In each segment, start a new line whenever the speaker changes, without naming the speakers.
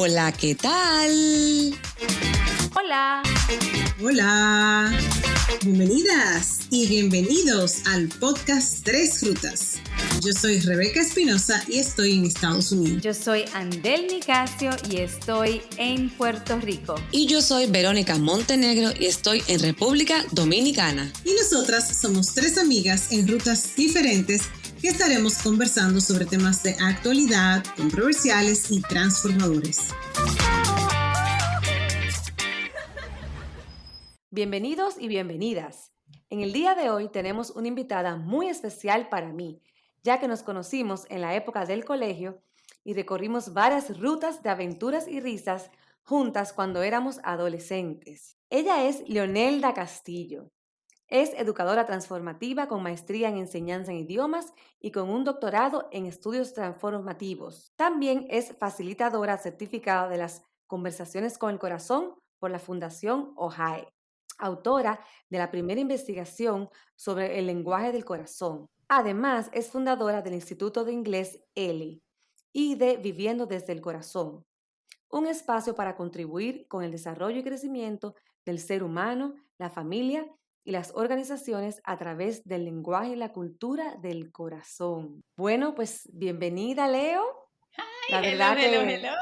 Hola, ¿qué tal?
Hola.
Hola. Bienvenidas y bienvenidos al podcast Tres Frutas. Yo soy Rebeca Espinosa y estoy en Estados Unidos.
Yo soy Andel Nicasio y estoy en Puerto Rico.
Y yo soy Verónica Montenegro y estoy en República Dominicana.
Y nosotras somos tres amigas en rutas diferentes que estaremos conversando sobre temas de actualidad, controversiales y transformadores.
Bienvenidos y bienvenidas. En el día de hoy tenemos una invitada muy especial para mí, ya que nos conocimos en la época del colegio y recorrimos varias rutas de aventuras y risas juntas cuando éramos adolescentes. Ella es Leonelda Castillo. Es educadora transformativa con maestría en enseñanza en idiomas y con un doctorado en estudios transformativos. También es facilitadora certificada de las Conversaciones con el Corazón por la Fundación OJAE, autora de la primera investigación sobre el lenguaje del corazón. Además, es fundadora del Instituto de Inglés ELI y de Viviendo desde el Corazón, un espacio para contribuir con el desarrollo y crecimiento del ser humano, la familia y las organizaciones a través del lenguaje y la cultura del corazón. Bueno, pues bienvenida, Leo.
La verdad hello.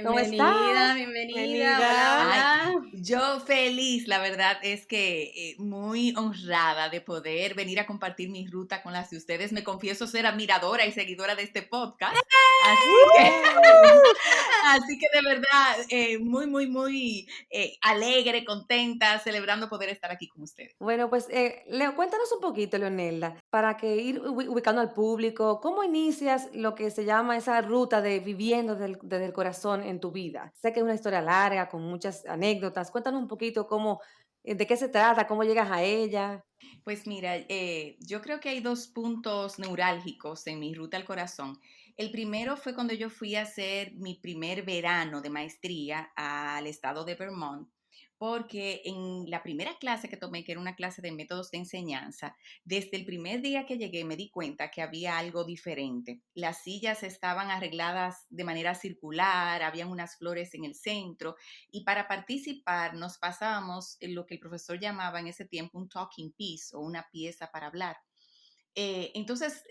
¿Cómo estás?
Bienvenida. Hola. Yo feliz, la verdad es que muy honrada de poder venir a compartir mi ruta con las de ustedes. Me confieso ser admiradora y seguidora de este podcast. Así que de verdad, muy alegre, contenta, celebrando poder estar aquí con ustedes.
Bueno, pues Leo, cuéntanos un poquito, Leonelda, para que ir ubicando al público, ¿cómo inicias lo que se llama esa ruta de viviendo desde el corazón en tu vida? Sé que es una historia larga, con muchas anécdotas. Cuéntanos un poquito de qué se trata, cómo llegas a ella.
Pues mira, yo creo que hay dos puntos neurálgicos en mi ruta al corazón. El primero fue cuando yo fui a hacer mi primer verano de maestría al estado de Vermont, porque en la primera clase que tomé, que era una clase de métodos de enseñanza, desde el primer día que llegué me di cuenta que había algo diferente. Las sillas estaban arregladas de manera circular, habían unas flores en el centro, y para participar nos pasábamos en lo que el profesor llamaba en ese tiempo un talking piece o una pieza para hablar. Entonces,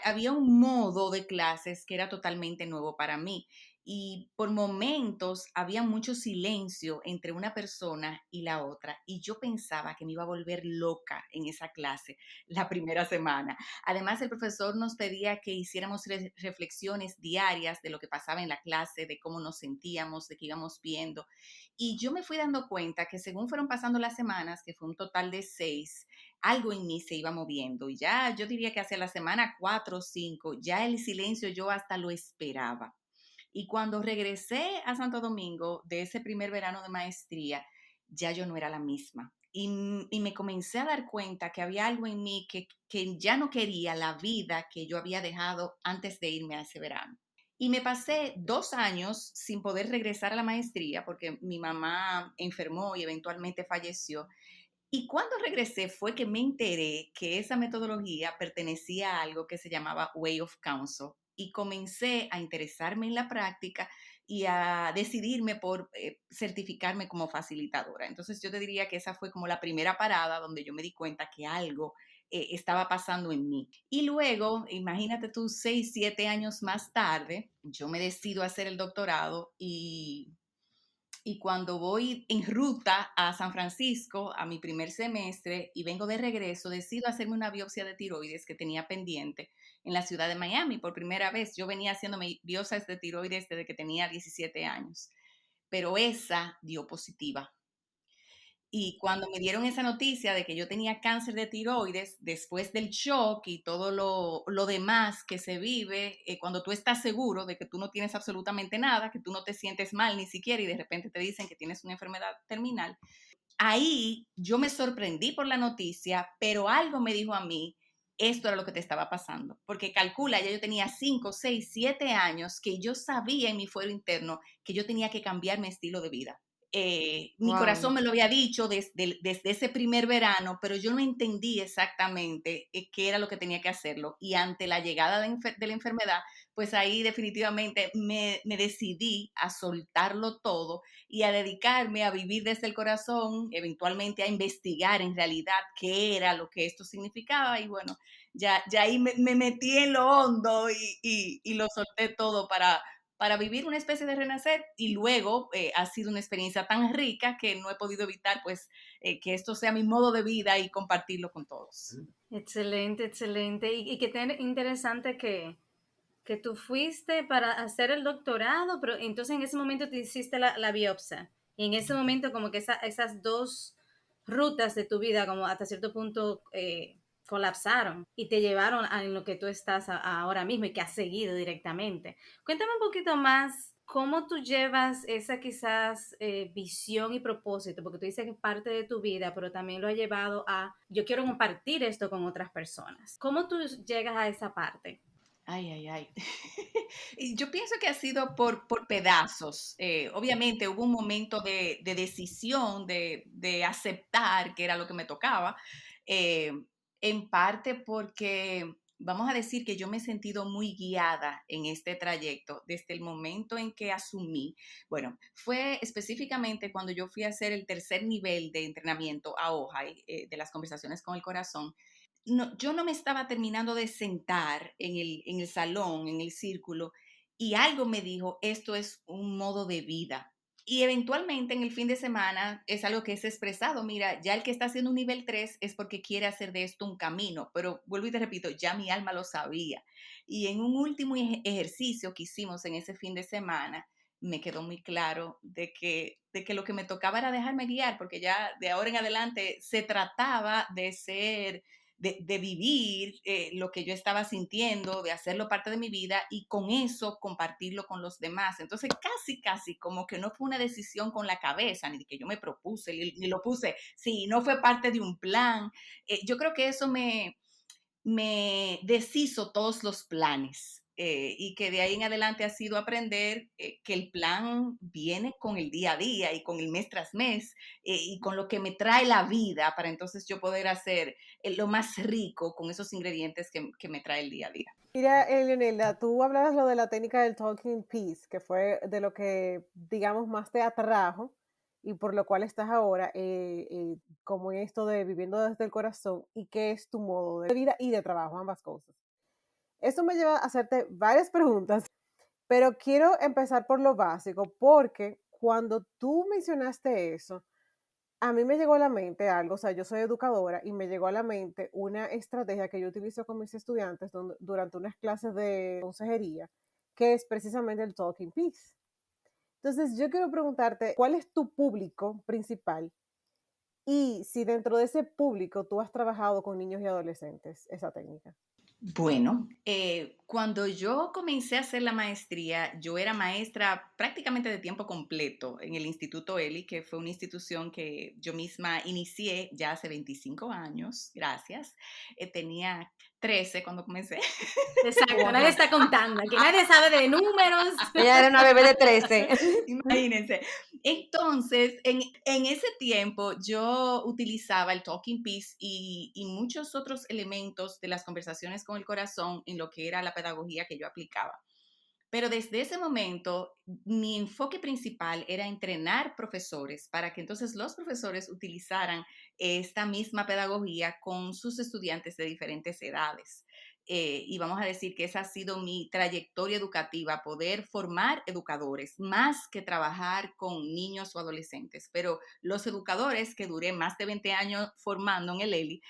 había un modo de clases que era totalmente nuevo para mí y por momentos había mucho silencio entre una persona y la otra y yo pensaba que me iba a volver loca en esa clase la primera semana. Además, el profesor nos pedía que hiciéramos reflexiones diarias de lo que pasaba en la clase, de cómo nos sentíamos, de qué íbamos viendo. Y yo me fui dando cuenta que según fueron pasando las semanas, que fue un total de 6, algo en mí se iba moviendo y ya yo diría que hacia la semana 4 o 5, ya el silencio yo hasta lo esperaba. Y cuando regresé a Santo Domingo de ese primer verano de maestría, ya yo no era la misma. Y me comencé a dar cuenta que había algo en mí que ya no quería la vida que yo había dejado antes de irme a ese verano. Y me pasé 2 años sin poder regresar a la maestría porque mi mamá enfermó y eventualmente falleció. Y cuando regresé fue que me enteré que esa metodología pertenecía a algo que se llamaba Way of Counsel y comencé a interesarme en la práctica y a decidirme por certificarme como facilitadora. Entonces yo te diría que esa fue como la primera parada donde yo me di cuenta que algo estaba pasando en mí. Y luego, imagínate tú, 6, 7 años más tarde, yo me decido a hacer el doctorado y cuando voy en ruta a San Francisco a mi primer semestre y vengo de regreso, decido hacerme una biopsia de tiroides que tenía pendiente en la ciudad de Miami por primera vez. Yo venía haciéndome biopsias de tiroides desde que tenía 17 años, pero esa dio positiva. Y cuando me dieron esa noticia de que yo tenía cáncer de tiroides, después del shock y todo lo demás que se vive, cuando tú estás seguro de que tú no tienes absolutamente nada, que tú no te sientes mal ni siquiera y de repente te dicen que tienes una enfermedad terminal, ahí yo me sorprendí por la noticia, pero algo me dijo a mí, esto era lo que te estaba pasando, porque calcula, ya yo tenía 5, 6, 7 años que yo sabía en mi fuero interno que yo tenía que cambiar mi estilo de vida. Mi
Wow.
corazón me lo había dicho desde ese primer verano, pero yo no entendí exactamente qué era lo que tenía que hacerlo. Y ante la llegada de la enfermedad, pues ahí definitivamente me decidí a soltarlo todo y a dedicarme a vivir desde el corazón, eventualmente a investigar en realidad qué era lo que esto significaba. Y bueno, ya ahí me metí en lo hondo y lo solté todo para vivir una especie de renacer, y luego ha sido una experiencia tan rica que no he podido evitar pues que esto sea mi modo de vida y compartirlo con todos.
Excelente, excelente. Y qué interesante que tú fuiste para hacer el doctorado, pero entonces en ese momento te hiciste la biopsia. Y en ese momento como que esas dos rutas de tu vida como hasta cierto punto colapsaron y te llevaron a en lo que tú estás ahora mismo y que has seguido directamente. Cuéntame un poquito más cómo tú llevas esa quizás visión y propósito, porque tú dices que es parte de tu vida, pero también lo ha llevado a, yo quiero compartir esto con otras personas. ¿Cómo tú llegas a esa parte?
Ay, ay, ay. Y yo pienso que ha sido por pedazos. Obviamente hubo un momento de decisión, de aceptar que era lo que me tocaba, eh, en parte porque vamos a decir que yo me he sentido muy guiada en este trayecto desde el momento en que asumí. Bueno, fue específicamente cuando yo fui a hacer el tercer nivel de entrenamiento a Ojai, de las conversaciones con el corazón. No, yo no me estaba terminando de sentar en el salón, en el círculo, y algo me dijo, esto es un modo de vida. Y eventualmente en el fin de semana es algo que es expresado. Mira, ya el que está haciendo un nivel 3 es porque quiere hacer de esto un camino, pero vuelvo y te repito, ya mi alma lo sabía. Y en un último ejercicio que hicimos en ese fin de semana, me quedó muy claro de que lo que me tocaba era dejarme guiar, porque ya de ahora en adelante se trataba de ser de vivir lo que yo estaba sintiendo, de hacerlo parte de mi vida y con eso compartirlo con los demás. Entonces, casi como que no fue una decisión con la cabeza, ni que yo me propuse, ni lo puse, sí, no fue parte de un plan. Yo creo que eso me deshizo todos los planes. Y que de ahí en adelante ha sido aprender que el plan viene con el día a día y con el mes tras mes y con lo que me trae la vida para entonces yo poder hacer lo más rico con esos ingredientes que me trae el día a día.
Mira, Leonelda, tú hablabas lo de la técnica del talking piece, que fue de lo que, digamos, más te atrajo y por lo cual estás ahora, como en esto de viviendo desde el corazón y qué es tu modo de vida y de trabajo, ambas cosas. Esto me lleva a hacerte varias preguntas, pero quiero empezar por lo básico, porque cuando tú mencionaste eso, a mí me llegó a la mente algo, o sea, yo soy educadora y me llegó a la mente una estrategia que yo utilizo con mis estudiantes durante unas clases de consejería, que es precisamente el Talking Piece. Entonces, yo quiero preguntarte, ¿cuál es tu público principal? Y si dentro de ese público tú has trabajado con niños y adolescentes, esa técnica.
Bueno, cuando yo comencé a hacer la maestría, yo era maestra prácticamente de tiempo completo en el Instituto Eli, que fue una institución que yo misma inicié ya hace 25 años, gracias. Tenía 13 cuando comencé.
Exacto, nadie está contando, aquí nadie sabe de números.
Ella era una bebé de 13.
Imagínense. Entonces, en ese tiempo yo utilizaba el talking piece y muchos otros elementos de las conversaciones con el corazón en lo que era la pedagogía que yo aplicaba. Pero desde ese momento, mi enfoque principal era entrenar profesores para que entonces los profesores utilizaran esta misma pedagogía con sus estudiantes de diferentes edades. Y vamos a decir que esa ha sido mi trayectoria educativa, poder formar educadores, más que trabajar con niños o adolescentes. Pero los educadores que duré más de 20 años formando en el ELI,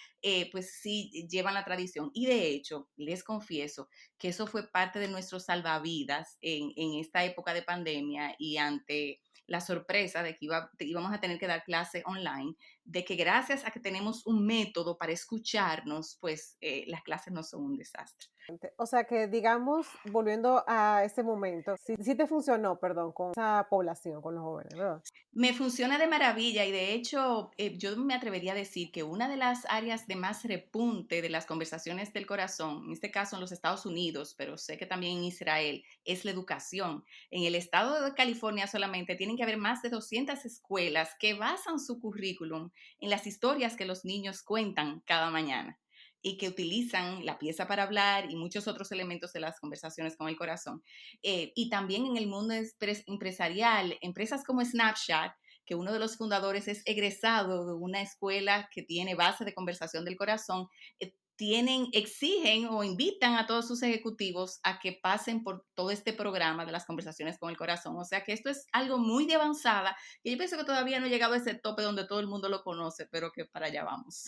pues sí llevan la tradición. Y de hecho, les confieso que eso fue parte de nuestro salvavidas en esta época de pandemia y ante la sorpresa de que íbamos a tener que dar clase online. de que gracias a que tenemos un método para escucharnos, pues las clases no son un desastre.
O sea que, digamos, volviendo a ese momento, sí te funcionó, perdón, con esa población, con los jóvenes, ¿verdad?
Me funciona de maravilla y de hecho yo me atrevería a decir que una de las áreas de más repunte de las conversaciones del corazón, en este caso en los Estados Unidos, pero sé que también en Israel, es la educación. En el estado de California solamente tienen que haber más de 200 escuelas que basan su currículum en las historias que los niños cuentan cada mañana y que utilizan la pieza para hablar y muchos otros elementos de las conversaciones con el corazón. Y también en el mundo empresarial, empresas como Snapchat, que uno de los fundadores es egresado de una escuela que tiene base de conversación del corazón, exigen o invitan a todos sus ejecutivos a que pasen por todo este programa de las conversaciones con el corazón. O sea que esto es algo muy de avanzada y yo pienso que todavía no he llegado a ese tope donde todo el mundo lo conoce, pero que para allá vamos.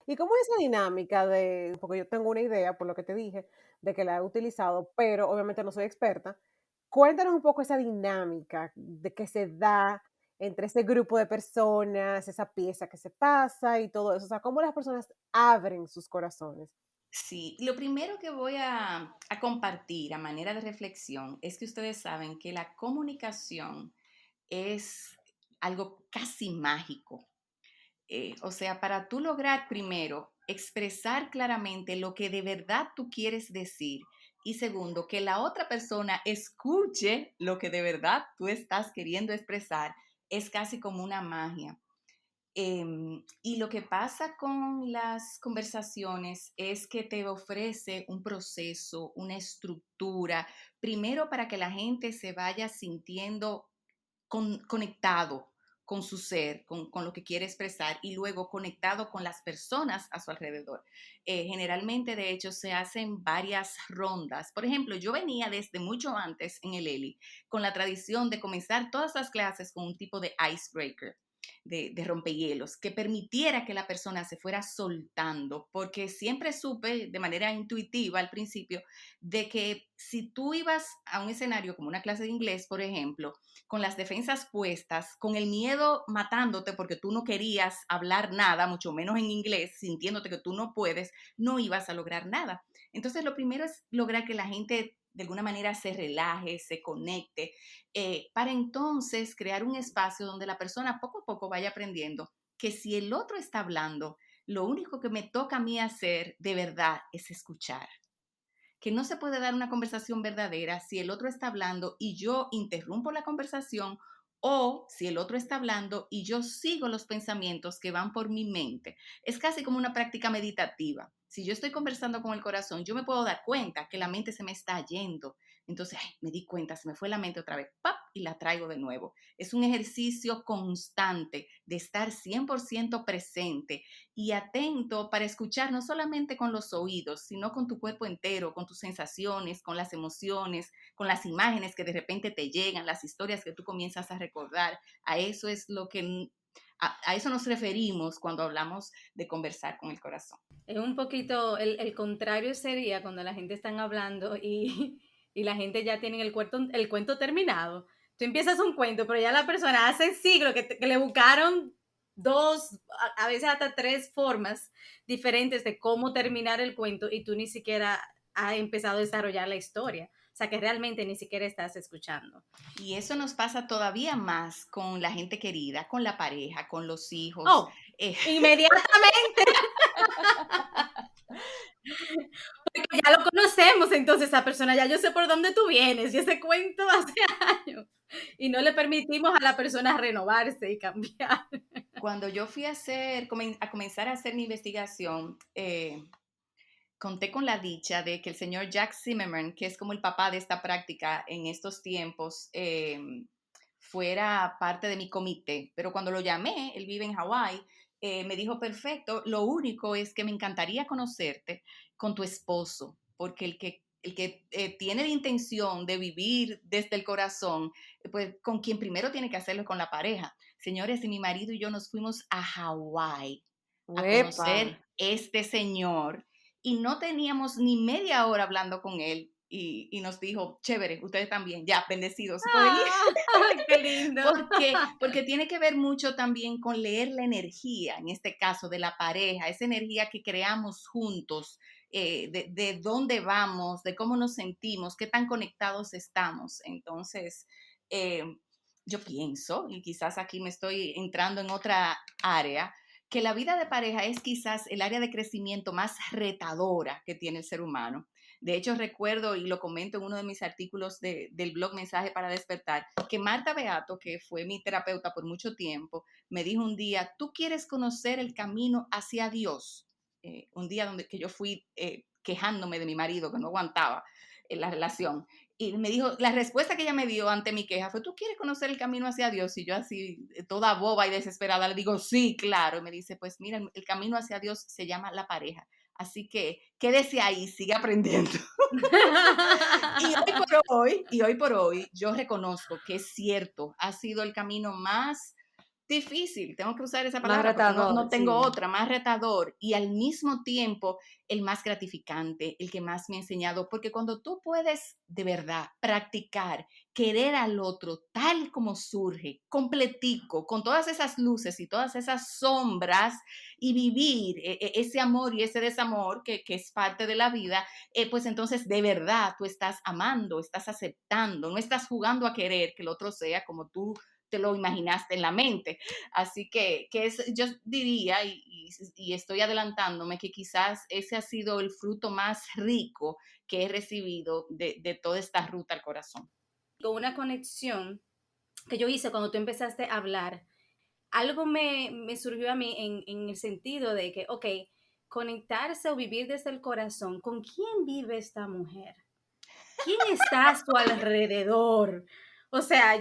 ¿Y cómo es esa dinámica porque yo tengo una idea, por lo que te dije, de que la he utilizado, pero obviamente no soy experta? Cuéntanos un poco esa dinámica de que se da entre ese grupo de personas, esa pieza que se pasa y todo eso. O sea, cómo las personas abren sus corazones.
Sí, lo primero que voy a compartir a manera de reflexión es que ustedes saben que la comunicación es algo casi mágico. O sea, para tú lograr primero expresar claramente lo que de verdad tú quieres decir y segundo, que la otra persona escuche lo que de verdad tú estás queriendo expresar, es casi como una magia. Y lo que pasa con las conversaciones es que te ofrece un proceso, una estructura, primero para que la gente se vaya sintiendo conectado con su ser, con lo que quiere expresar y luego conectado con las personas a su alrededor. Generalmente, de hecho, se hacen varias rondas. Por ejemplo, yo venía desde mucho antes en el ELI con la tradición de comenzar todas las clases con un tipo de icebreaker. De rompehielos, que permitiera que la persona se fuera soltando, porque siempre supe de manera intuitiva al principio de que si tú ibas a un escenario como una clase de inglés, por ejemplo, con las defensas puestas, con el miedo matándote porque tú no querías hablar nada, mucho menos en inglés, sintiéndote que tú no puedes, no ibas a lograr nada. Entonces, lo primero es lograr que la gente de alguna manera se relaje, se conecte, para entonces crear un espacio donde la persona poco a poco vaya aprendiendo que si el otro está hablando, lo único que me toca a mí hacer de verdad es escuchar. Que no se puede dar una conversación verdadera si el otro está hablando y yo interrumpo la conversación o si el otro está hablando y yo sigo los pensamientos que van por mi mente. Es casi como una práctica meditativa. Si yo estoy conversando con el corazón, yo me puedo dar cuenta que la mente se me está yendo. Entonces, me di cuenta, se me fue la mente otra vez, ¡pap! Y la traigo de nuevo. Es un ejercicio constante de estar 100% presente y atento para escuchar no solamente con los oídos, sino con tu cuerpo entero, con tus sensaciones, con las emociones, con las imágenes que de repente te llegan, las historias que tú comienzas a recordar. A eso es lo que a eso nos referimos cuando hablamos de conversar con el corazón.
Es un poquito, el contrario sería cuando la gente está hablando y la gente ya tiene el cuento terminado. Tú empiezas un cuento, pero ya la persona hace siglos que le buscaron dos, a veces hasta tres formas diferentes de cómo terminar el cuento y tú ni siquiera has empezado a desarrollar la historia. O sea, que realmente ni siquiera estás escuchando.
Y eso nos pasa todavía más con la gente querida, con la pareja, con los hijos.
¡Oh! Inmediatamente. Porque ya lo conocemos, entonces esa persona, ya yo sé por dónde tú vienes, y ese cuento hace años. Y no le permitimos a la persona renovarse y cambiar.
Cuando yo fui a comenzar a hacer mi investigación, conté con la dicha de que el señor Jack Zimmerman, que es como el papá de esta práctica en estos tiempos, fuera parte de mi comité. Pero cuando lo llamé, él vive en Hawái, me dijo, perfecto, lo único es que me encantaría conocerte con tu esposo, porque el que tiene la intención de vivir desde el corazón, pues con quien primero tiene que hacerlo es con la pareja. Señores, y mi marido y yo nos fuimos a Hawái a conocer este señor y no teníamos ni media hora hablando con él y nos dijo, chévere, ustedes también, ya, bendecidos, se pueden ir.
¡Qué lindo!
Porque tiene que ver mucho también con leer la energía, en este caso, de la pareja, esa energía que creamos juntos, de dónde vamos, de cómo nos sentimos, qué tan conectados estamos. Entonces, eh, yo pienso, y quizás aquí me estoy entrando en otra área, que la vida de pareja es quizás el área de crecimiento más retadora que tiene el ser humano. De hecho, recuerdo, y lo comento en uno de mis artículos del blog Mensaje para Despertar, que Marta Beato, que fue mi terapeuta por mucho tiempo, me dijo un día, ¿tú quieres conocer el camino hacia Dios? Un día que yo fui quejándome de mi marido, que no aguantaba la relación. Y me dijo, la respuesta que ella me dio ante mi queja fue, ¿tú quieres conocer el camino hacia Dios? Y yo así, toda boba y desesperada, le digo, sí, claro. Y me dice, pues mira, el camino hacia Dios se llama la pareja. Así que quédese ahí, sigue aprendiendo. Y hoy por hoy, yo reconozco que es cierto, ha sido el camino más difícil, tengo que usar esa palabra porque no tengo otra, más retador y al mismo tiempo el más gratificante, el que más me ha enseñado, porque cuando tú puedes de verdad practicar, querer al otro tal como surge, completico, con todas esas luces y todas esas sombras y vivir ese amor y ese desamor que es parte de la vida, pues entonces de verdad tú estás amando, estás aceptando, no estás jugando a querer que el otro sea como tú te lo imaginaste en la mente. Así que yo diría, y estoy adelantándome, que quizás ese ha sido el fruto más rico que he recibido de toda esta ruta al corazón.
Con una conexión que yo hice cuando tú empezaste a hablar, algo me surgió a mí en el sentido de que, ok, conectarse o vivir desde el corazón, ¿con quién vive esta mujer? ¿Quién está a su alrededor? O sea,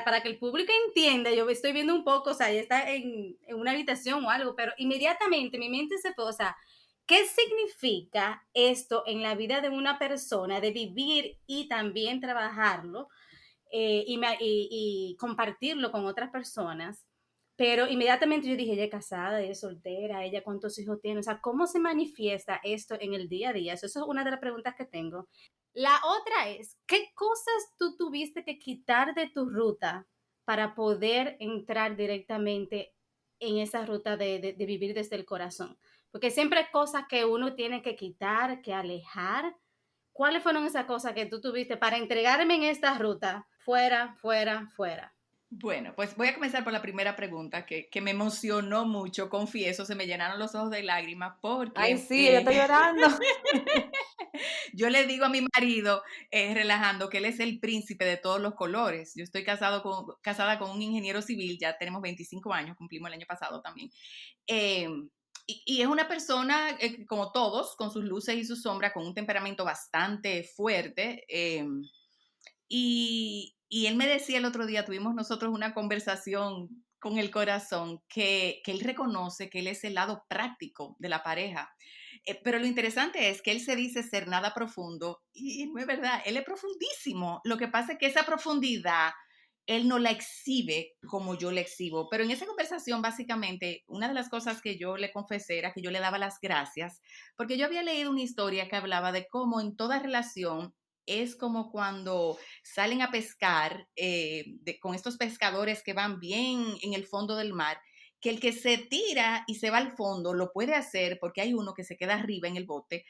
para que el público entienda, yo estoy viendo un poco, o sea, ella está en una habitación o algo, pero inmediatamente mi mente se fue, o sea, ¿qué significa esto en la vida de una persona de vivir y también trabajarlo y compartirlo con otras personas? Pero inmediatamente yo dije, ella es casada, ella es soltera, ella cuántos hijos tiene, o sea, ¿cómo se manifiesta esto en el día a día? Eso es una de las preguntas que tengo. La otra es, ¿qué cosas tú tuviste que quitar de tu ruta para poder entrar directamente en esa ruta de vivir desde el corazón? Porque siempre hay cosas que uno tiene que quitar, que alejar. ¿Cuáles fueron esas cosas que tú tuviste para entregarme en esta ruta? Fuera, fuera, fuera.
Bueno, pues voy a comenzar por la primera pregunta que me emocionó mucho, confieso, se me llenaron los ojos de lágrimas porque...
¡Ay, sí, yo estoy llorando!
Yo le digo a mi marido, relajando, que él es el príncipe de todos los colores. Yo estoy casada con un ingeniero civil, ya tenemos 25 años, cumplimos el año pasado también. Y es una persona, como todos, con sus luces y sus sombras, con un temperamento bastante fuerte. Y él me decía el otro día, tuvimos nosotros una conversación con el corazón, que él reconoce que él es el lado práctico de la pareja. Pero lo interesante es que él se dice ser nada profundo y no es verdad, él es profundísimo. Lo que pasa es que esa profundidad él no la exhibe como yo la exhibo. Pero en esa conversación, básicamente, una de las cosas que yo le confesé era que yo le daba las gracias, porque yo había leído una historia que hablaba de cómo en toda relación es como cuando salen a pescar con estos pescadores que van bien en el fondo del mar, que el que se tira y se va al fondo lo puede hacer porque hay uno que se queda arriba en el bote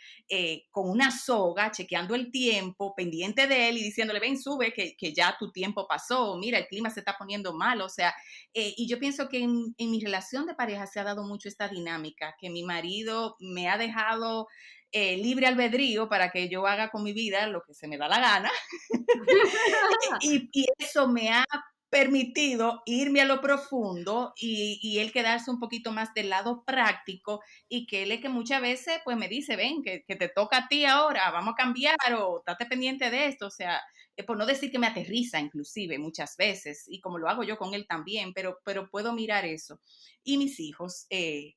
con una soga, chequeando el tiempo, pendiente de él y diciéndole, ven, sube, que ya tu tiempo pasó, mira, el clima se está poniendo mal, o sea, y yo pienso que en mi relación de pareja se ha dado mucho esta dinámica, que mi marido me ha dejado libre albedrío para que yo haga con mi vida lo que se me da la gana y eso me ha permitido irme a lo profundo y él quedarse un poquito más del lado práctico y que él es que muchas veces pues me dice, ven, que te toca a ti ahora, vamos a cambiar o estate pendiente de esto, o sea, por no decir que me aterriza inclusive muchas veces y como lo hago yo con él también, pero puedo mirar eso. Y mis hijos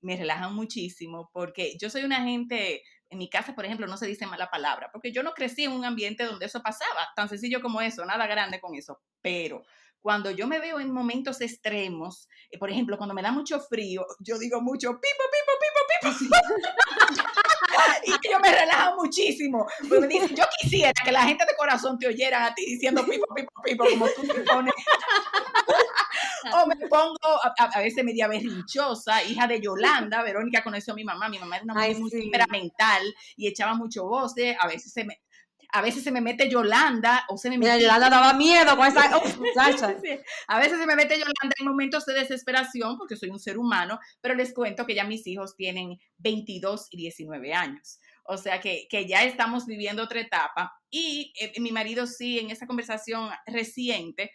me relajan muchísimo porque yo soy una gente... En mi casa, por ejemplo, no se dice mala palabra, porque yo no crecí en un ambiente donde eso pasaba, tan sencillo como eso, nada grande con eso, pero cuando yo me veo en momentos extremos, por ejemplo, cuando me da mucho frío, yo digo mucho pipo, pipo, pipo, pipo. Y ellos me relajan muchísimo. Porque me dicen, yo quisiera que la gente de corazón te oyera a ti diciendo pipo, pipo, pipo, como tú te pones. O me pongo, a veces media berrinchosa, hija de Yolanda. Verónica conoció a mi mamá era una mujer muy temperamental y echaba mucho voces. A veces se me mete Yolanda o se me mete...
Mira, Yolanda daba miedo con esa... Chacha.
Sí. A veces se me mete Yolanda en momentos de desesperación porque soy un ser humano, pero les cuento que ya mis hijos tienen 22 y 19 años. O sea que ya estamos viviendo otra etapa. Y mi marido sí, en esa conversación reciente,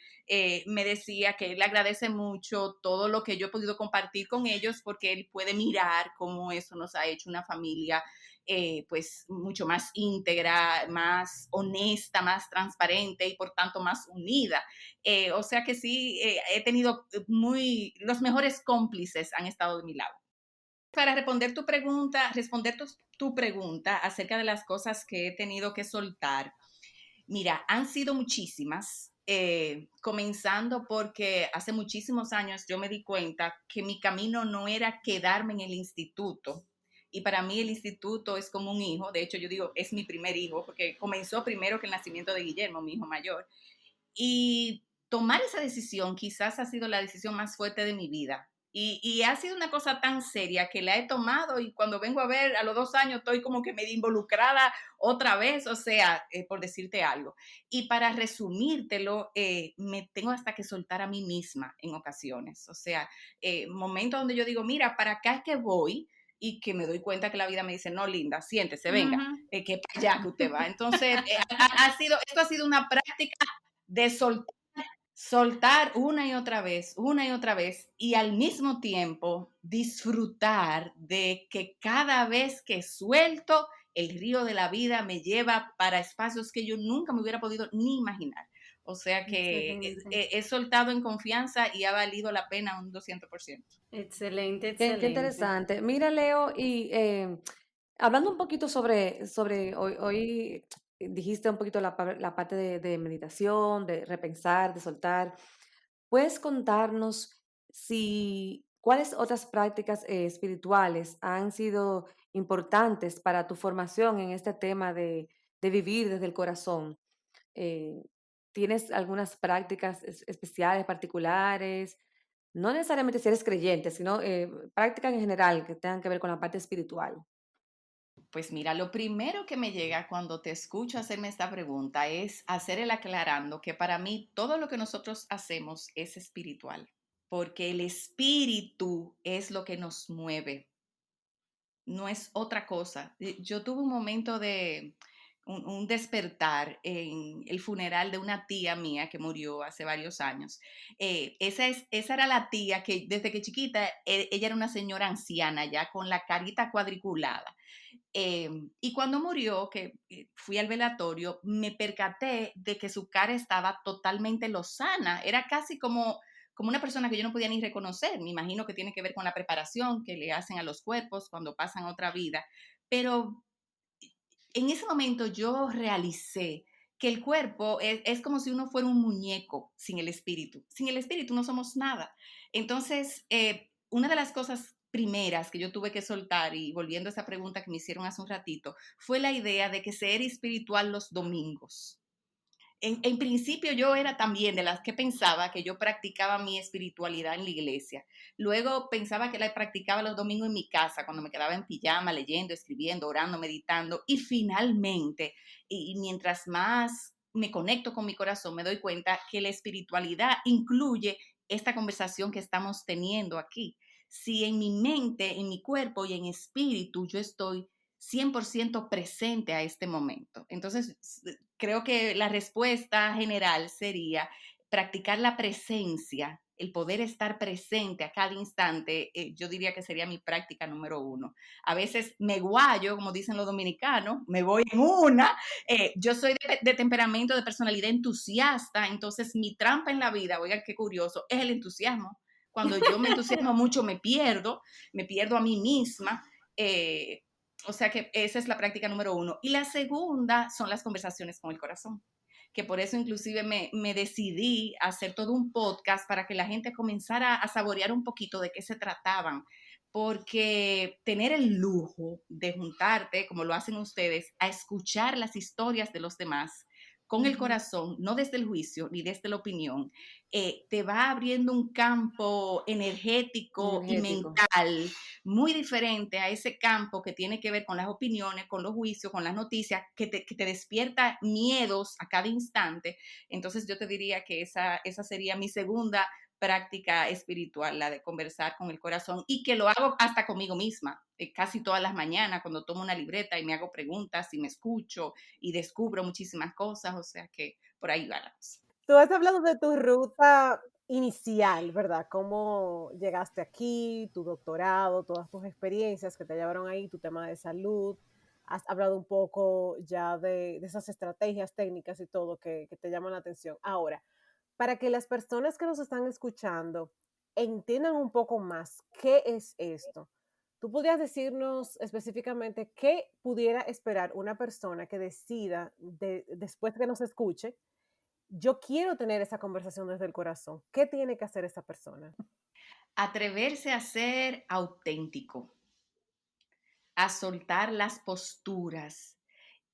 me decía que él agradece mucho todo lo que yo he podido compartir con ellos porque él puede mirar cómo eso nos ha hecho una familia pues mucho más íntegra, más honesta, más transparente y por tanto más unida. O sea que sí, he tenido los mejores cómplices han estado de mi lado. Para responder tu pregunta acerca de las cosas que he tenido que soltar, mira, han sido muchísimas, comenzando porque hace muchísimos años yo me di cuenta que mi camino no era quedarme en el instituto. Y para mí el instituto es como un hijo. De hecho, yo digo, es mi primer hijo, porque comenzó primero que el nacimiento de Guillermo, mi hijo mayor. Y tomar esa decisión quizás ha sido la decisión más fuerte de mi vida. Y ha sido una cosa tan seria que la he tomado y cuando vengo a ver a los 2 años estoy como que medio involucrada otra vez, o sea, por decirte algo. Y para resumírtelo, me tengo hasta que soltar a mí misma en ocasiones. O sea, momentos donde yo digo, mira, para acá es que voy y que me doy cuenta que la vida me dice, no, linda, siéntese, venga, que para allá que usted va. Entonces, esto ha sido una práctica de soltar una y otra vez, y al mismo tiempo disfrutar de que cada vez que suelto, el río de la vida me lleva para espacios que yo nunca me hubiera podido ni imaginar. O sea que he soltado en confianza y ha valido la pena un 200%.
Excelente.
Qué interesante. Mira, Leo, y hablando un poquito sobre hoy dijiste un poquito la parte de meditación, de repensar, de soltar. ¿Puedes contarnos cuáles otras prácticas espirituales han sido importantes para tu formación en este tema de vivir desde el corazón? Eh, ¿Tienes algunas prácticas especiales, particulares? No necesariamente si eres creyente, sino prácticas en general que tengan que ver con la parte espiritual.
Pues mira, lo primero que me llega cuando te escucho hacerme esta pregunta es hacer el aclarando que para mí todo lo que nosotros hacemos es espiritual, porque el espíritu es lo que nos mueve, no es otra cosa. Yo tuve un momento de un despertar en el funeral de una tía mía que murió hace varios años. Esa era la tía que desde que chiquita, ella era una señora anciana ya con la carita cuadriculada. Y cuando murió, que fui al velatorio, me percaté de que su cara estaba totalmente lozana. Era casi como una persona que yo no podía ni reconocer. Me imagino que tiene que ver con la preparación que le hacen a los cuerpos cuando pasan a otra vida. Pero en ese momento yo realicé que el cuerpo es como si uno fuera un muñeco sin el espíritu. Sin el espíritu no somos nada. Entonces, una de las cosas primeras que yo tuve que soltar, y volviendo a esa pregunta que me hicieron hace un ratito, fue la idea de que ser espiritual los domingos. En principio yo era también de las que pensaba que yo practicaba mi espiritualidad en la iglesia. Luego pensaba que la practicaba los domingos en mi casa, cuando me quedaba en pijama, leyendo, escribiendo, orando, meditando. Y finalmente, y mientras más me conecto con mi corazón, me doy cuenta que la espiritualidad incluye esta conversación que estamos teniendo aquí. Si en mi mente, en mi cuerpo y en espíritu yo estoy 100% presente a este momento. Entonces, creo que la respuesta general sería practicar la presencia, el poder estar presente a cada instante. Yo diría que sería mi práctica número 1. A veces me guayo, como dicen los dominicanos, me voy en una. Yo soy de temperamento, de personalidad entusiasta, entonces mi trampa en la vida, oigan qué curioso, es el entusiasmo. Cuando yo me entusiasmo mucho, me pierdo a mí misma. O sea que esa es la práctica número 1. Y la segunda son las conversaciones con el corazón, que por eso inclusive me decidí a hacer todo un podcast para que la gente comenzara a saborear un poquito de qué se trataban, porque tener el lujo de juntarte, como lo hacen ustedes, a escuchar las historias de los demás con el corazón, no desde el juicio ni desde la opinión, te va abriendo un campo energético y mental muy diferente a ese campo que tiene que ver con las opiniones, con los juicios, con las noticias, que te despierta miedos a cada instante. Entonces yo te diría que esa sería mi segunda práctica espiritual, la de conversar con el corazón, y que lo hago hasta conmigo misma, casi todas las mañanas cuando tomo una libreta y me hago preguntas y me escucho y descubro muchísimas cosas, o sea que por ahí va la cosa.
Tú has hablado de tu ruta inicial, ¿verdad? Cómo llegaste aquí, tu doctorado, todas tus experiencias que te llevaron ahí, tu tema de salud. Has hablado un poco ya de esas estrategias técnicas y todo que te llaman la atención. Ahora, para que las personas que nos están escuchando entiendan un poco más qué es esto, ¿tú podrías decirnos específicamente qué pudiera esperar una persona que decida, después que nos escuche, yo quiero tener esa conversación desde el corazón? ¿Qué tiene que hacer esa persona?
Atreverse a ser auténtico, a soltar las posturas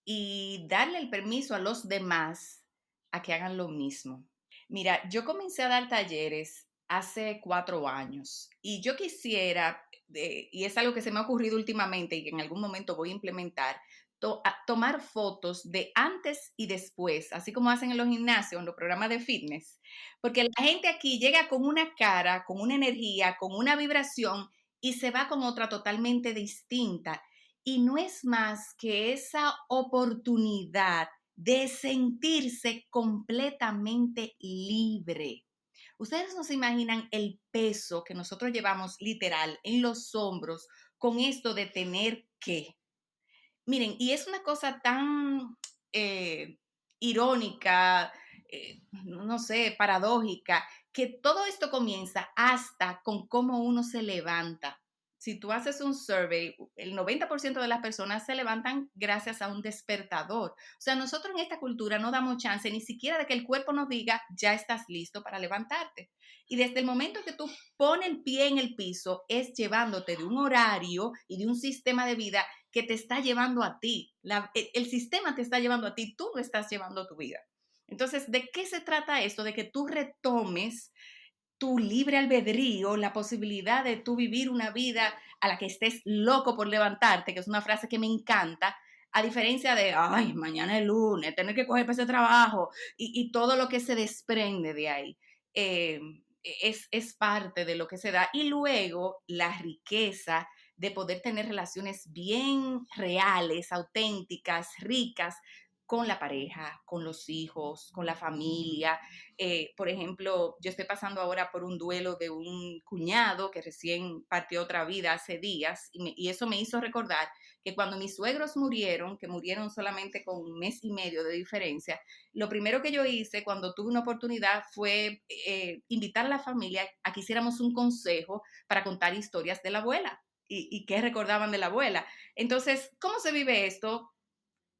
y darle el permiso a los demás a que hagan lo mismo. Mira, yo comencé a dar talleres hace 4 años y yo quisiera, y es algo que se me ha ocurrido últimamente y que en algún momento voy a implementar, tomar fotos de antes y después, así como hacen en los gimnasios, en los programas de fitness, porque la gente aquí llega con una cara, con una energía, con una vibración y se va con otra totalmente distinta. Y no es más que esa oportunidad de sentirse completamente libre. Ustedes no se imaginan el peso que nosotros llevamos literal en los hombros con esto de tener que. Miren, y es una cosa tan irónica, no sé, paradójica, que todo esto comienza hasta con cómo uno se levanta. Si tú haces un survey, el 90% de las personas se levantan gracias a un despertador. O sea, nosotros en esta cultura no damos chance ni siquiera de que el cuerpo nos diga, ya estás listo para levantarte. Y desde el momento que tú pones el pie en el piso, es llevándote de un horario y de un sistema de vida que te está llevando a ti. El sistema te está llevando a ti, tú no estás llevando a tu vida. Entonces, ¿de qué se trata esto? De que tú retomes tu libre albedrío, la posibilidad de tú vivir una vida a la que estés loco por levantarte, que es una frase que me encanta, a diferencia de, ay, mañana es lunes, tener que coger para ese trabajo y todo lo que se desprende de ahí. Es parte de lo que se da. Y luego la riqueza de poder tener relaciones bien reales, auténticas, ricas, con la pareja, con los hijos, con la familia. Por ejemplo, yo estoy pasando ahora por un duelo de un cuñado que recién partió otra vida hace días y eso me hizo recordar que cuando mis suegros murieron, que murieron solamente con 1 mes y medio de diferencia, lo primero que yo hice cuando tuve una oportunidad fue invitar a la familia a que hiciéramos un consejo para contar historias de la abuela y qué recordaban de la abuela. Entonces, ¿cómo se vive esto?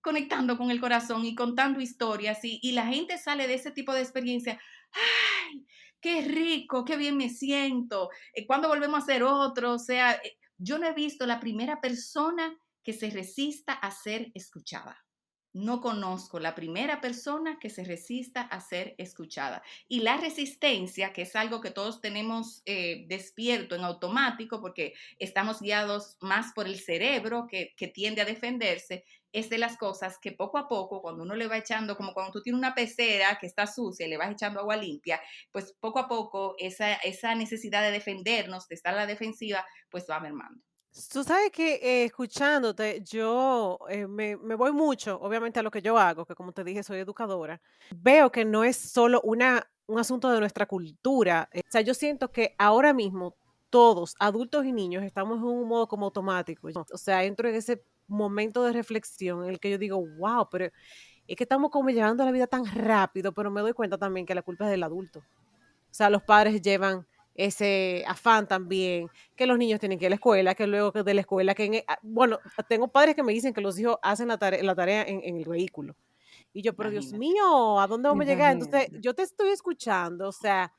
Conectando con el corazón y contando historias y la gente sale de ese tipo de experiencia. ¡Ay, qué rico, qué bien me siento! ¿Cuándo volvemos a hacer otro? O sea, yo no he visto la primera persona que se resista a ser escuchada. No conozco la primera persona que se resista a ser escuchada. Y la resistencia, que es algo que todos tenemos despierto en automático, porque estamos guiados más por el cerebro que tiende a defenderse, es de las cosas que poco a poco, cuando uno le va echando, como cuando tú tienes una pecera que está sucia y le vas echando agua limpia, pues poco a poco esa necesidad de defendernos, de estar a la defensiva, pues va mermando.
Tú sabes que escuchándote, yo me voy mucho, obviamente, a lo que yo hago, que como te dije, soy educadora. Veo que no es solo un asunto de nuestra cultura. O sea, yo siento que ahora mismo todos, adultos y niños, estamos en un modo como automático. O sea, entro en ese momento de reflexión en el que yo digo, wow, pero es que estamos como llevando la vida tan rápido, pero me doy cuenta también que la culpa es del adulto. O sea, los padres llevan ese afán también, que los niños tienen que ir a la escuela, que luego de la escuela, bueno, tengo padres que me dicen que los hijos hacen la tarea en el vehículo. Y yo, pero Dios
Imagínate.
mío, ¿a dónde vamos a llegar? Entonces,
Imagínate.
yo te estoy escuchando, o sea,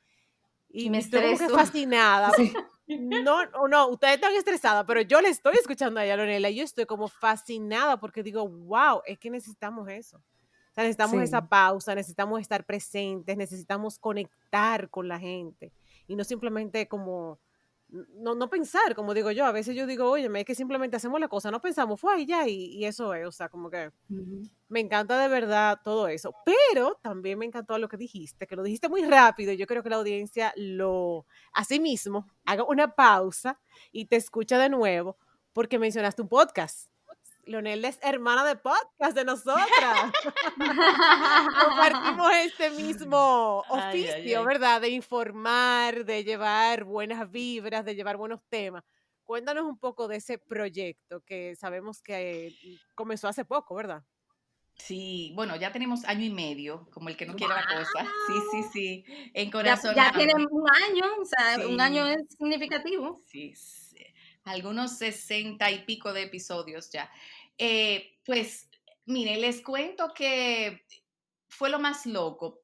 Y me
y estoy como que
estreso.
fascinada.
Sí.
No, ustedes están estresadas, pero yo le estoy escuchando a ella, Leonela, y yo estoy como fascinada porque digo, wow, es que necesitamos eso. O sea, necesitamos esa
Sí.
pausa, necesitamos estar presentes, necesitamos conectar con la gente y no simplemente como, no pensar, como digo yo. A veces yo digo, oye, es que simplemente hacemos la cosa, no pensamos, fue y ya, y eso es, o sea, como que
Ujú.
me encanta de verdad todo eso, pero también me encantó lo que dijiste, que lo dijiste muy rápido y yo creo que la audiencia así mismo, haga una pausa y te escucha de nuevo porque mencionaste un podcast. Leonel es hermana de podcast de nosotras. Compartimos este mismo
Ay, ay,
oficio,
ay.
¿verdad? De informar, de llevar buenas vibras, de llevar buenos temas. Cuéntanos un poco de ese proyecto que sabemos que comenzó hace poco, ¿verdad?
Sí, bueno, ya tenemos año y medio, como el que no quiere la cosa. Sí, sí,
¡Guau!
sí,
Ya tiene
encorazonando.
un año, o sea, un año
Sí,
es significativo.
sí, sí. Algunos 60 y pico de episodios ya. Pues, mire, les cuento que fue lo más loco.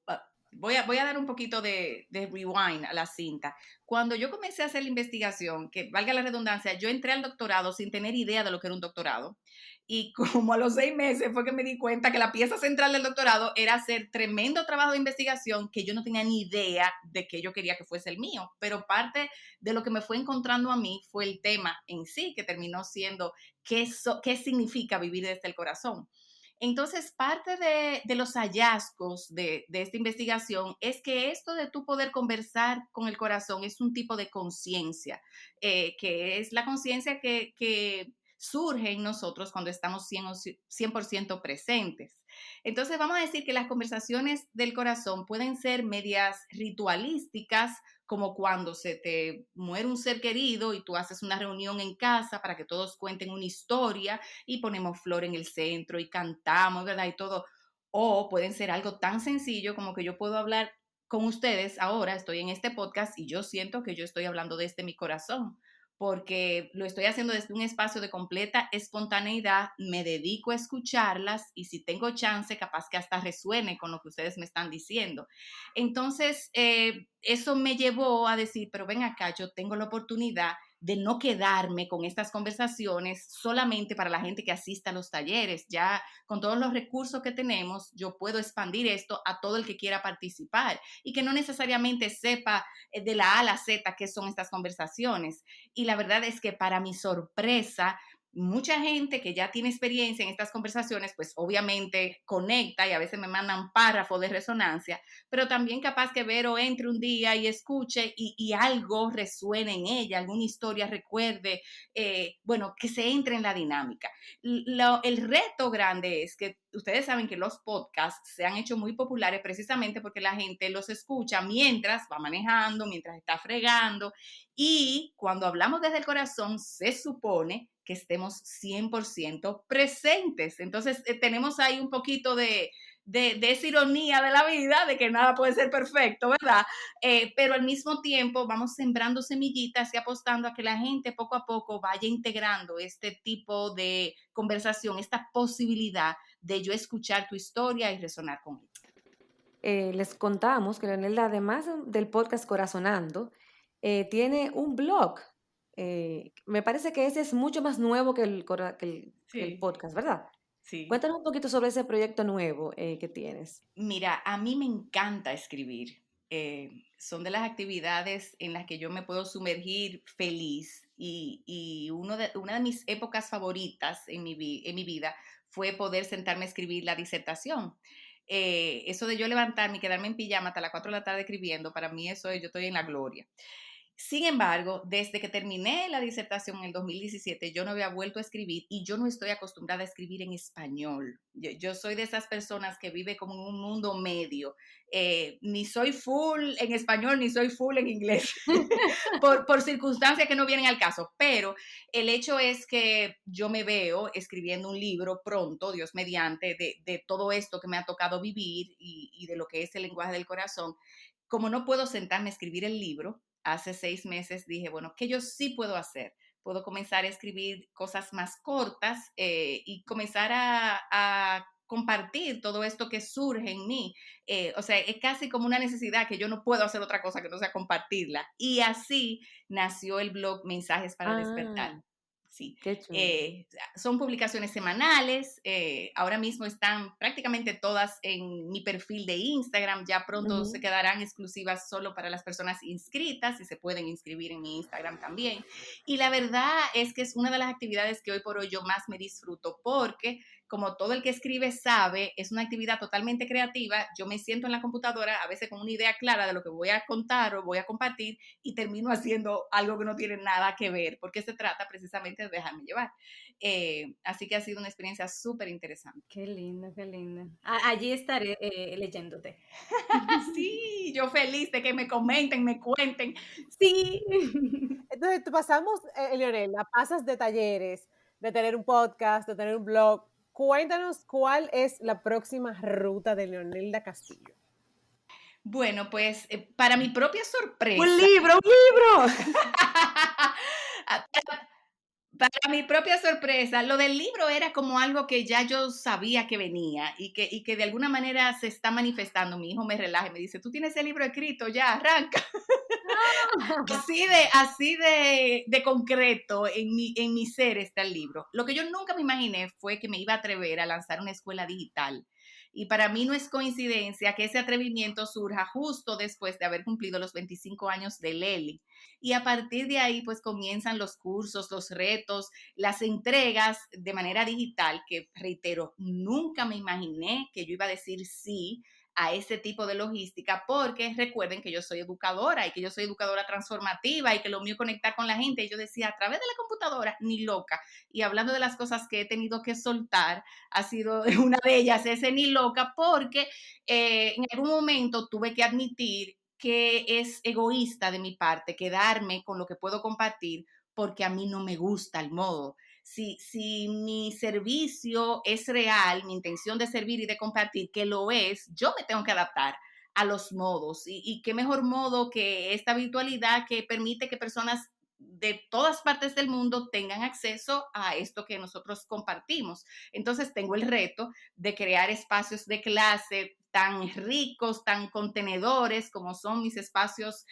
Voy a dar un poquito de rewind a la cinta. Cuando yo comencé a hacer la investigación, que valga la redundancia, yo entré al doctorado sin tener idea de lo que era un doctorado. Y como a los 6 meses fue que me di cuenta que la pieza central del doctorado era hacer tremendo trabajo de investigación que yo no tenía ni idea de que yo quería que fuese el mío. Pero parte de lo que me fue encontrando a mí fue el tema en sí, que terminó siendo qué significa vivir desde el corazón. Entonces, parte de los hallazgos de esta investigación es que esto de tú poder conversar con el corazón es un tipo de conciencia, que es la conciencia que surge en nosotros cuando estamos 100% presentes. Entonces, vamos a decir que las conversaciones del corazón pueden ser medias ritualísticas, como cuando se te muere un ser querido y tú haces una reunión en casa para que todos cuenten una historia y ponemos flor en el centro y cantamos, ¿verdad? Y todo. O pueden ser algo tan sencillo como que yo puedo hablar con ustedes ahora, estoy en este podcast y yo siento que yo estoy hablando desde mi corazón, porque lo estoy haciendo desde un espacio de completa espontaneidad, me dedico a escucharlas y si tengo chance, capaz que hasta resuene con lo que ustedes me están diciendo. Entonces, eso me llevó a decir, pero ven acá, yo tengo la oportunidad de no quedarme con estas conversaciones solamente para la gente que asista a los talleres. Ya con todos los recursos que tenemos, yo puedo expandir esto a todo el que quiera participar y que no necesariamente sepa de la A a la Z qué son estas conversaciones. Y la verdad es que para mi sorpresa, mucha gente que ya tiene experiencia en estas conversaciones, pues obviamente conecta y a veces me mandan párrafos de resonancia, pero también capaz que Vero entre un día y escuche y algo resuene en ella, alguna historia recuerde, bueno, que se entre en la dinámica. El reto grande es que ustedes saben que los podcasts se han hecho muy populares precisamente porque la gente los escucha mientras va manejando, mientras está fregando, y cuando hablamos desde el corazón se supone que estemos 100% presentes. Entonces tenemos ahí un poquito de esa ironía de la vida, de que nada puede ser perfecto, ¿verdad? Pero al mismo tiempo vamos sembrando semillitas y apostando a que la gente poco a poco vaya integrando este tipo de conversación, esta posibilidad de yo escuchar tu historia y resonar con ella.
Les contamos que Leonel, además del podcast Corazonando, tiene un blog. Me parece que ese es mucho más nuevo que el
Sí,
podcast, ¿verdad?
sí.
Cuéntanos un poquito sobre ese proyecto nuevo que tienes.
Mira, a mí me encanta escribir. Son de las actividades en las que yo me puedo sumergir feliz y una de mis épocas favoritas en mi vida fue poder sentarme a escribir la disertación. Eso de yo levantarme y quedarme en pijama hasta las 4 de la tarde escribiendo, para mí eso es, yo estoy en la gloria. Sin embargo, desde que terminé la disertación en el 2017, yo no había vuelto a escribir y yo no estoy acostumbrada a escribir en español. Yo soy de esas personas que vive como en un mundo medio. Ni soy full en español, ni soy full en inglés, por circunstancias que no vienen al caso. Pero el hecho es que yo me veo escribiendo un libro pronto, Dios mediante, de todo esto que me ha tocado vivir y de lo que es el lenguaje del corazón. Como no puedo sentarme a escribir el libro, hace 6 meses dije, bueno, ¿qué yo sí puedo hacer? Puedo comenzar a escribir cosas más cortas y comenzar a compartir todo esto que surge en mí. O sea, es casi como una necesidad que yo no puedo hacer otra cosa que no sea compartirla. Y así nació el blog Mensajes para Despertar.
Ah,
Sí,
qué chulo.
son publicaciones semanales, ahora mismo están prácticamente todas en mi perfil de Instagram, ya pronto se
Ujú.
quedarán exclusivas solo para las personas inscritas y se pueden inscribir en mi Instagram también. Y la verdad es que es una de las actividades que hoy por hoy yo más me disfruto porque como todo el que escribe sabe, es una actividad totalmente creativa, yo me siento en la computadora a veces con una idea clara de lo que voy a contar o voy a compartir y termino haciendo algo que no tiene nada que ver, porque se trata precisamente de dejarme llevar. Así que ha sido una experiencia súper interesante.
Qué lindo, qué lindo. Allí estaré leyéndote.
Sí, yo feliz de que me comenten, me cuenten. Sí.
Entonces, pasamos, Leonela, pasas de talleres, de tener un podcast, de tener un blog. Cuéntanos cuál es la próxima ruta de Leonelda Castillo.
Bueno, pues para mi propia
¡Un
sorpresa,
libro, un libro!
para mi propia sorpresa, lo del libro era como algo que ya yo sabía que venía y que de alguna manera se está manifestando. Mi hijo me relaja y me dice, tú tienes el libro escrito, ya, arranca. Así de concreto en mi ser está el libro. Lo que yo nunca me imaginé fue que me iba a atrever a lanzar una escuela digital. Y para mí no es coincidencia que ese atrevimiento surja justo después de haber cumplido los 25 años de Leli. Y a partir de ahí, pues comienzan los cursos, los retos, las entregas de manera digital, que reitero, nunca me imaginé que yo iba a decir sí a ese tipo de logística, porque recuerden que yo soy educadora y que yo soy educadora transformativa y que lo mío es conectar con la gente. Y yo decía, a través de la computadora, ni loca. Y hablando de las cosas que he tenido que soltar, ha sido una de ellas ese ni loca, porque en algún momento tuve que admitir que es egoísta de mi parte quedarme con lo que puedo compartir porque a mí no me gusta el modo. Si mi servicio es real, mi intención de servir y de compartir, que lo es, yo me tengo que adaptar a los modos. Y qué mejor modo que esta virtualidad que permite que personas de todas partes del mundo tengan acceso a esto que nosotros compartimos. Entonces tengo el reto de crear espacios de clase tan ricos, tan contenedores como son mis espacios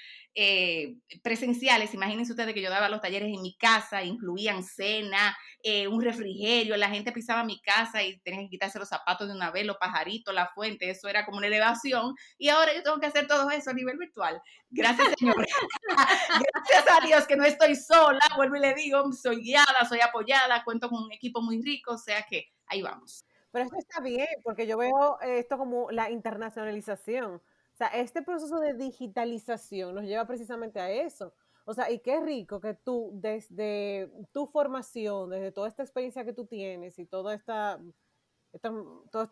presenciales. Imagínense ustedes que yo daba los talleres en mi casa, incluían cena, un refrigerio, la gente pisaba mi casa y tenía que quitarse los zapatos de una vez, los pajaritos, la fuente, eso era como una elevación. Y ahora yo tengo que hacer todo eso a nivel virtual. Gracias, Señor. Gracias a Dios que no estoy sola, vuelvo y le digo, soy guiada, soy apoyada, cuento con un equipo muy rico, o sea que ahí vamos.
Pero esto está bien, porque yo veo esto como la internacionalización. O sea, este proceso de digitalización nos lleva precisamente a eso. O sea, y qué rico que tú, desde tu formación, desde toda esta experiencia que tú tienes y todos estos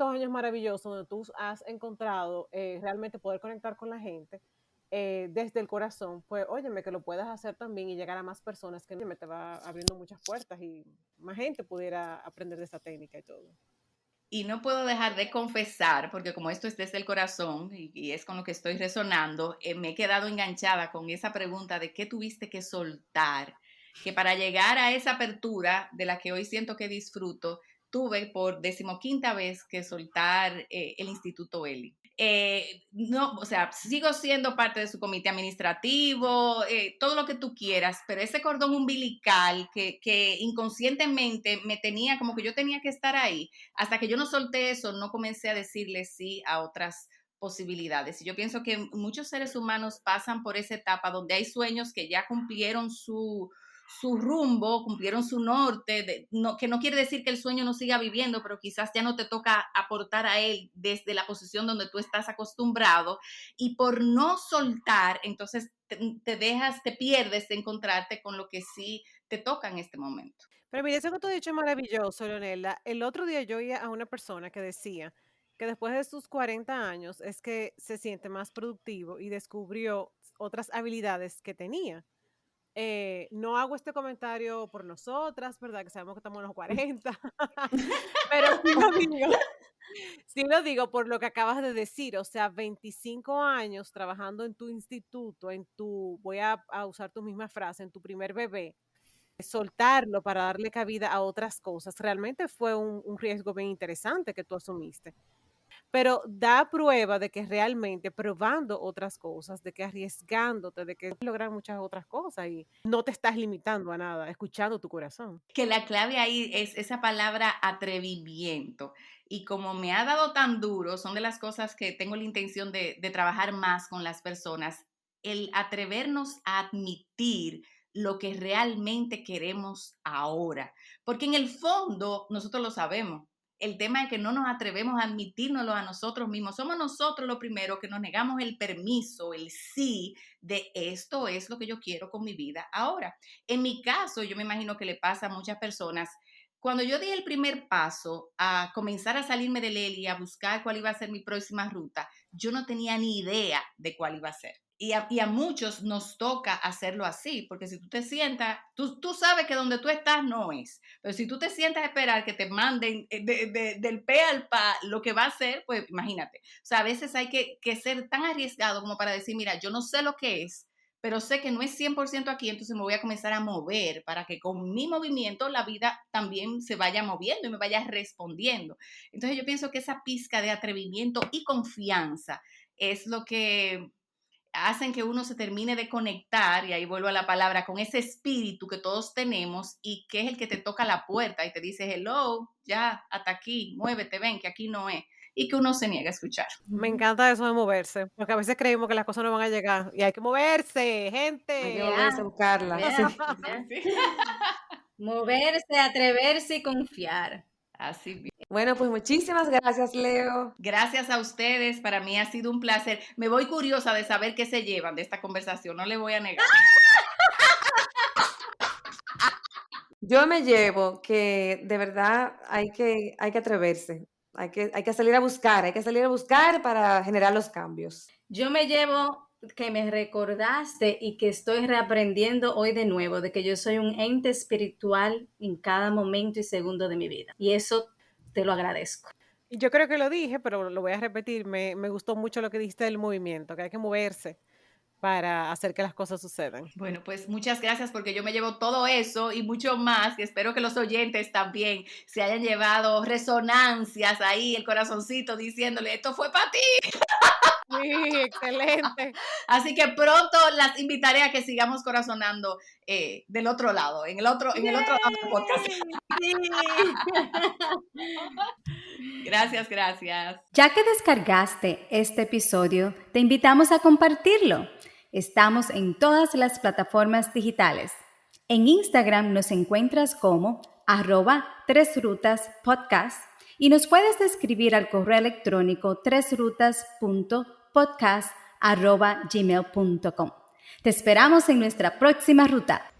años maravillosos donde tú has encontrado realmente poder conectar con la gente desde el corazón, pues óyeme, que lo puedas hacer también y llegar a más personas, que me te va abriendo muchas puertas y más gente pudiera aprender de esa técnica y todo.
Y no puedo dejar de confesar, porque como esto es desde el corazón y es con lo que estoy resonando, me he quedado enganchada con esa pregunta de qué tuviste que soltar, que para llegar a esa apertura de la que hoy siento que disfruto, tuve por 15ª vez que soltar el Instituto Eli. No, o sea, sigo siendo parte de su comité administrativo, todo lo que tú quieras, pero ese cordón umbilical que inconscientemente me tenía como que yo tenía que estar ahí, hasta que yo no solté eso, no comencé a decirle sí a otras posibilidades. Y yo pienso que muchos seres humanos pasan por esa etapa donde hay sueños que ya cumplieron su rumbo, cumplieron su norte, que no quiere decir que el sueño no siga viviendo, pero quizás ya no te toca aportar a él desde la posición donde tú estás acostumbrado, y por no soltar, entonces te pierdes de encontrarte con lo que sí te toca en este momento.
Pero mira, eso que tú has dicho es maravilloso, Leonela. El otro día yo oía a una persona que decía que después de sus 40 años es que se siente más productivo y descubrió otras habilidades que tenía. No hago este comentario por nosotras, ¿verdad? Que sabemos que estamos en los 40, pero sí lo digo por lo que acabas de decir, o sea, 25 años trabajando en tu instituto, voy a usar tu misma frase, en tu primer bebé. soltarlo para darle cabida a otras cosas, realmente fue un riesgo bien interesante que tú asumiste. Pero da prueba de que realmente probando otras cosas, de que arriesgándote, de que puedes lograr muchas otras cosas y no te estás limitando a nada, escuchando tu corazón.
Que la clave ahí es esa palabra atrevimiento. Y como me ha dado tan duro, son de las cosas que tengo la intención de trabajar más con las personas, el atrevernos a admitir lo que realmente queremos ahora. Porque en el fondo nosotros lo sabemos. El tema es que no nos atrevemos a admitírnoslo a nosotros mismos. Somos nosotros los primeros que nos negamos el permiso, el sí, de esto es lo que yo quiero con mi vida ahora. En mi caso, yo me imagino que le pasa a muchas personas. Cuando yo di el primer paso a comenzar a salirme de Lely y a buscar cuál iba a ser mi próxima ruta, yo no tenía ni idea de cuál iba a ser. Y a muchos nos toca hacerlo así, porque si tú te sientas, tú sabes que donde tú estás no es, pero si tú te sientas a esperar que te manden del pe al pa lo que va a ser, pues imagínate. O sea, a veces hay que ser tan arriesgado como para decir, mira, yo no sé lo que es, pero sé que no es 100% aquí, entonces me voy a comenzar a mover para que con mi movimiento la vida también se vaya moviendo y me vaya respondiendo. Entonces yo pienso que esa pizca de atrevimiento y confianza es lo que hacen que uno se termine de conectar, y ahí vuelvo a la palabra, con ese espíritu que todos tenemos y que es el que te toca la puerta y te dice, hello, ya, hasta aquí, muévete, ven, que aquí no es, y que uno se niega a escuchar.
Me encanta eso de moverse, porque a veces creemos que las cosas no van a llegar y hay que moverse,
Hay que
gente.
volverse a buscarla.
Ya,
Sí.
ya.
Sí.
Moverse, atreverse y confiar.
Así bien.
Bueno, pues muchísimas gracias, Leo.
Gracias a ustedes, para mí ha sido un placer. Me voy curiosa de saber qué se llevan de esta conversación, no le voy a negar.
Yo me llevo que de verdad hay que atreverse, hay que salir a buscar para generar los cambios.
Yo me llevo que me recordaste y que estoy reaprendiendo hoy de nuevo, de que yo soy un ente espiritual en cada momento y segundo de mi vida. Y eso te lo agradezco.
Y yo creo que lo dije, pero lo voy a repetir, me gustó mucho lo que dijiste del movimiento, que hay que moverse para hacer que las cosas sucedan.
Bueno, pues muchas gracias, porque yo me llevo todo eso y mucho más, y espero que los oyentes también se hayan llevado resonancias ahí, el corazoncito diciéndole, esto fue para ti.
Sí, excelente.
Así que pronto las invitaré a que sigamos corazonando del otro lado, en el otro lado del podcast.
Sí.
Gracias.
Ya que descargaste este episodio, te invitamos a compartirlo. Estamos en todas las plataformas digitales. En Instagram nos encuentras como @tresrutaspodcast y nos puedes escribir al correo electrónico tresrutas.podcast@gmail.com. Te esperamos en nuestra próxima ruta.